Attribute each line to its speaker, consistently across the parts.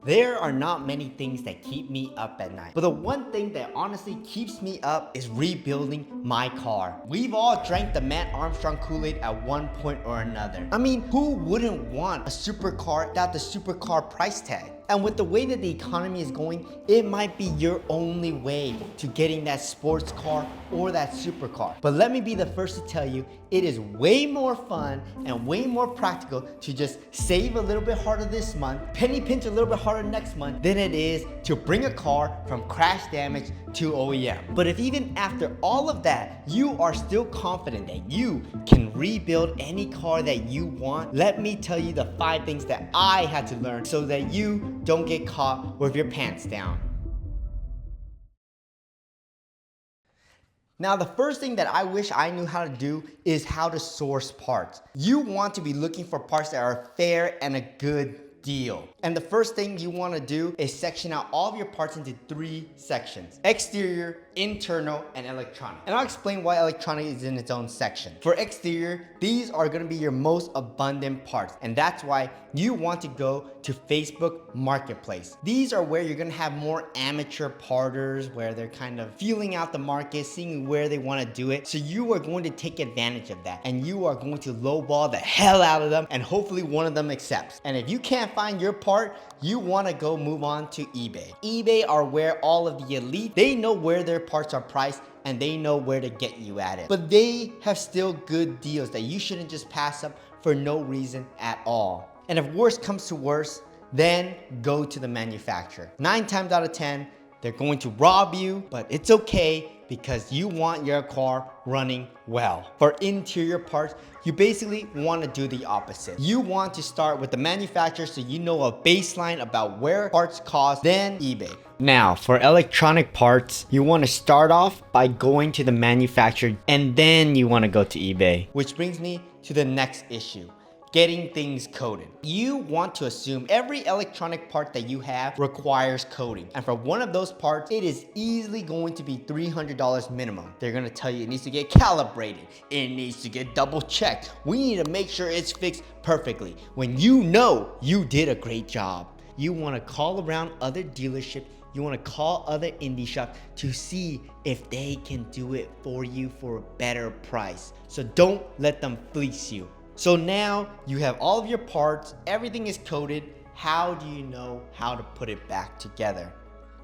Speaker 1: There are not many things that keep me up at night, but the one thing that honestly keeps me up is rebuilding my car. We've all drank the Matt Armstrong Kool-Aid at one point or another. I mean, who wouldn't want a supercar without the supercar price tag? And with the way that the economy is going, it might be your only way to getting that sports car or that supercar. But let me be the first to tell you, it is way more fun and way more practical to just save a little bit harder this month, penny pinch a little bit harder next month, than it is to bring a car from crash damage to OEM. But if even after all of that, you are still confident that you can rebuild any car that you want, let me tell you the 5 things that I had to learn so that you don't get caught with your pants down. Now, the first thing that I wish I knew how to do is how to source parts. You want to be looking for parts that are fair and a good deal. And the first thing you want to do is section out all of your parts into 3 sections: exterior, internal, and electronic. And I'll explain why electronic is in its own section. For exterior, these are going to be your most abundant parts, and that's why you want to go to Facebook Marketplace. These are where you're going to have more amateur parters, where they're kind of feeling out the market, seeing where they want to do it. So you are going to take advantage of that, and you are going to lowball the hell out of them, and hopefully one of them accepts. And if you can't find your part, you want to go move on to eBay. eBay are where all of the elite, they know where their parts are priced and they know where to get you at it. But they have still good deals that you shouldn't just pass up for no reason at all. And if worse comes to worse, then go to the manufacturer. 9 times out of 10, they're going to rob you, but it's okay because you want your car running well. For interior parts, you basically want to do the opposite. You want to start with the manufacturer so you know a baseline about where parts cost, then eBay. Now, for electronic parts, you want to start off by going to the manufacturer and then you want to go to eBay. Which brings me to the next issue: getting things coded. You want to assume every electronic part that you have requires coding. And for one of those parts, it is easily going to be $300 minimum. They're gonna tell you it needs to get calibrated. It needs to get double checked. We need to make sure it's fixed perfectly. When you know you did a great job, you wanna call around other dealerships. You want to call other indie shops to see if they can do it for you for a better price. So don't let them fleece you. So now you have all of your parts, everything is coded. How do you know how to put it back together?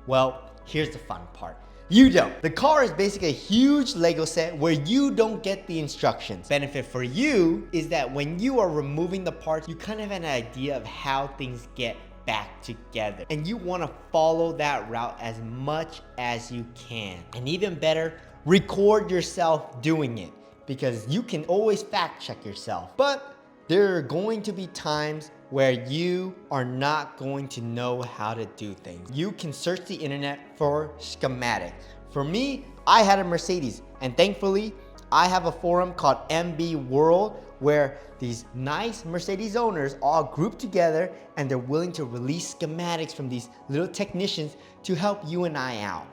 Speaker 1: Well, here's the fun part. You don't. The car is basically a huge Lego set where you don't get the instructions. Benefit for you is that when you are removing the parts, you kind of have an idea of how things get back together. And you want to follow that route as much as you can. And even better, record yourself doing it, because you can always fact check yourself. But there are going to be times where you are not going to know how to do things. You can search the internet for schematics. For me, I had a Mercedes, and thankfully, I have a forum called MB World where these nice Mercedes owners all group together and they're willing to release schematics from these little technicians to help you and I out.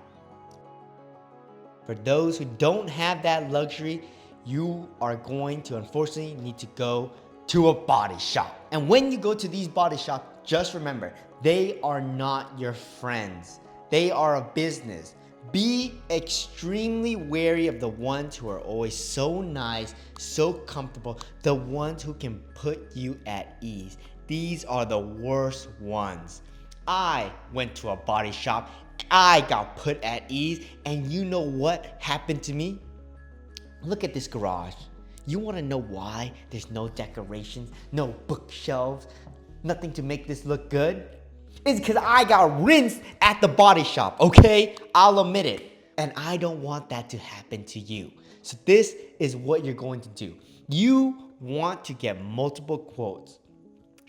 Speaker 1: For those who don't have that luxury, you are going to unfortunately need to go to a body shop. And when you go to these body shops, just remember, they are not your friends. They are a business. Be extremely wary of the ones who are always so nice, so comfortable, the ones who can put you at ease. These are the worst ones. I went to a body shop, I got put at ease, and you know what happened to me? Look at this garage. You want to know why there's no decorations, no bookshelves, nothing to make this look good? It's because I got rinsed at the body shop, okay? I'll admit it. And I don't want that to happen to you. So this is what you're going to do. You want to get multiple quotes.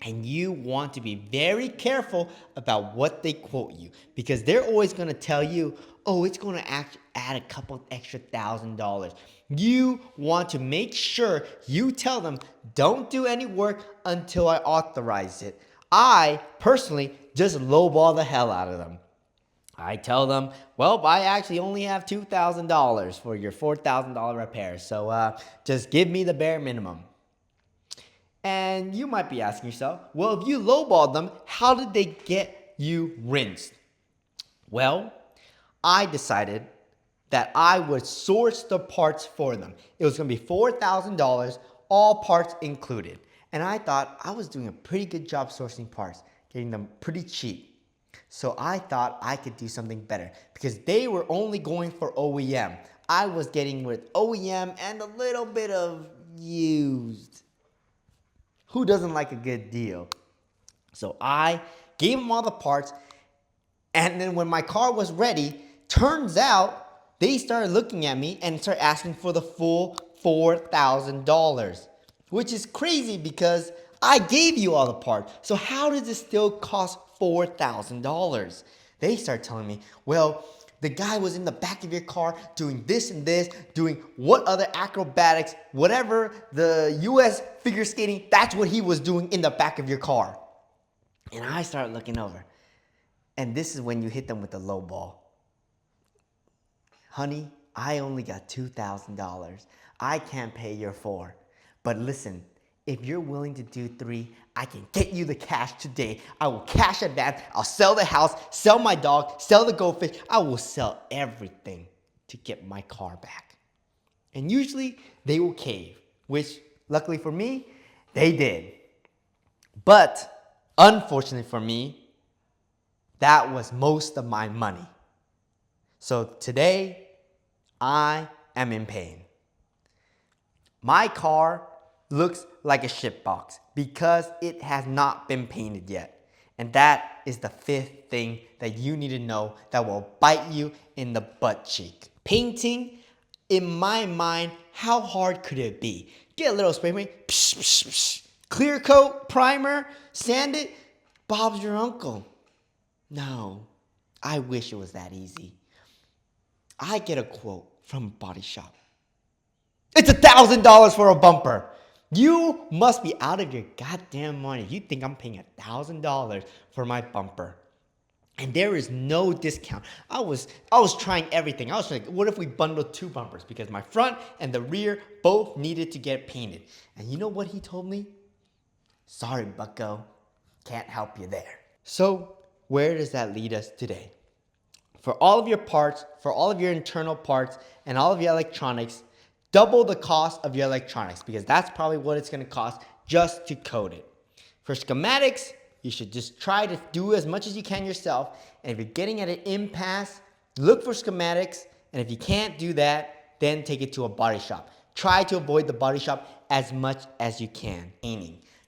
Speaker 1: And you want to be very careful about what they quote you, because they're always going to tell you, oh, it's going to add a couple extra $1,000. You want to make sure you tell them, don't do any work until I authorize it. I personally just lowball the hell out of them. I tell them, well, I actually only have $2,000 for your $4,000 repair. So just give me the bare minimum. And you might be asking yourself, well, if you lowballed them, how did they get you rinsed? Well, I decided that I would source the parts for them. It was gonna be $4,000, all parts included. And I thought I was doing a pretty good job sourcing parts, getting them pretty cheap. So I thought I could do something better because they were only going for OEM. I was getting with OEM and a little bit of used. Who doesn't like a good deal? So I gave them all the parts, and then when my car was ready, turns out they started looking at me and started asking for the full $4,000, which is crazy because I gave you all the parts. So how does it still cost $4,000? They start telling me, well, the guy was in the back of your car doing this and this, doing what other acrobatics, whatever the US figure skating, that's what he was doing in the back of your car. And I start looking over. And this is when you hit them with the low ball. Honey, I only got $2,000. I can't pay your $4,000. But listen, if you're willing to do $3,000, I can get you the cash today. I will cash advance. I'll sell the house, sell my dog, sell the goldfish. I will sell everything to get my car back. And usually they will cave, which luckily for me, they did. But unfortunately for me, that was most of my money. So today, I am in pain. My car looks like a shitbox because it has not been painted yet. And that is the fifth thing that you need to know that will bite you in the butt cheek. Painting, in my mind, how hard could it be? Get a little spray paint, psh, psh, psh, clear coat, primer, sand it, Bob's your uncle. No, I wish it was that easy. I get a quote from a body shop. It's $1,000 for a bumper. You must be out of your goddamn mind if you think I'm paying $1,000 for my bumper. And there is no discount. I was trying everything. I was like, what if we bundled two bumpers? Because my front and the rear both needed to get painted. And you know what he told me? Sorry, bucko. Can't help you there. So where does that lead us today? For all of your parts, for all of your internal parts, and all of your electronics, double the cost of your electronics because that's probably what it's going to cost just to code it. For schematics, you should just try to do as much as you can yourself. And if you're getting at an impasse, look for schematics. And if you can't do that, then take it to a body shop. Try to avoid the body shop as much as you can.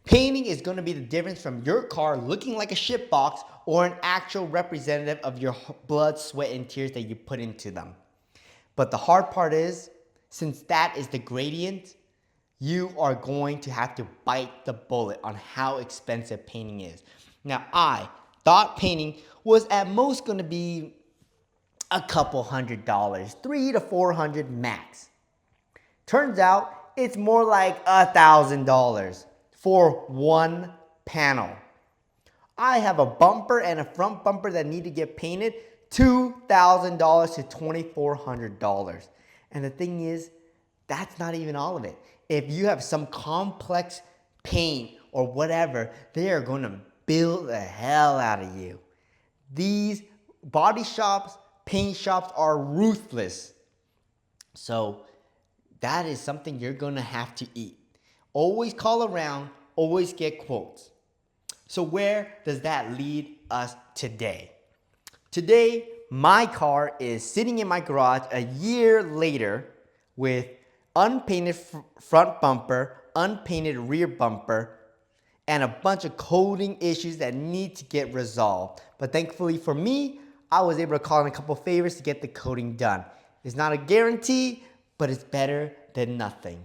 Speaker 1: Painting is going to be the difference from your car looking like a shitbox or an actual representative of your blood, sweat, and tears that you put into them. But the hard part is, since that is the gradient, you are going to have to bite the bullet on how expensive painting is. Now, I thought painting was at most going to be a couple $100, $300 to $400 max. Turns out it's more like $1,000 for one panel. I have a bumper and a front bumper that need to get painted, $2,000 to $2,400. And the thing is, that's not even all of it. If you have some complex paint or whatever, they are going to bill the hell out of you. These body shops, paint shops are ruthless. So that is something you're going to have to eat. Always call around, always get quotes. So where does that lead us today? Today, my car is sitting in my garage a year later with unpainted front bumper, unpainted rear bumper, and a bunch of coding issues that need to get resolved. But thankfully for me, I was able to call in a couple favors to get the coding done. It's not a guarantee, but it's better than nothing.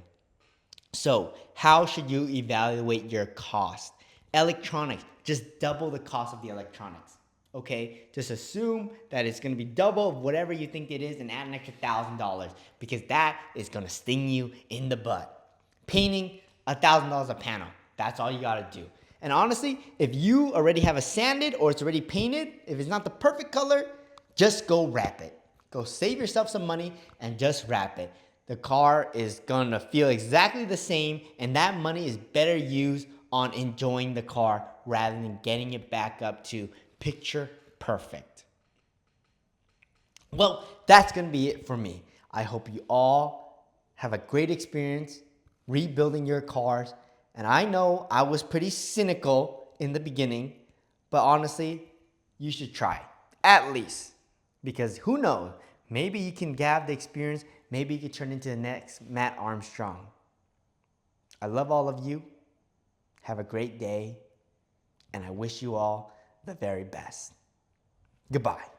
Speaker 1: So how should you evaluate your cost? Electronics, just double the cost of the electronics. Okay, just assume that it's gonna be double of whatever you think it is and add an extra $1,000 because that is gonna sting you in the butt. Painting, $1,000 a panel. That's all you gotta do. And honestly, if you already have it sanded or it's already painted, if it's not the perfect color, just go wrap it. Go save yourself some money and just wrap it. The car is gonna feel exactly the same, and that money is better used on enjoying the car rather than getting it back up to picture perfect. Well, that's gonna be it for me. I hope you all have a great experience rebuilding your cars. And I know I was pretty cynical in the beginning, but honestly, you should try, at least. Because who knows, maybe you can have the experience, maybe you can turn into the next Matt Armstrong. I love all of you. Have a great day, and I wish you all the very best. Goodbye.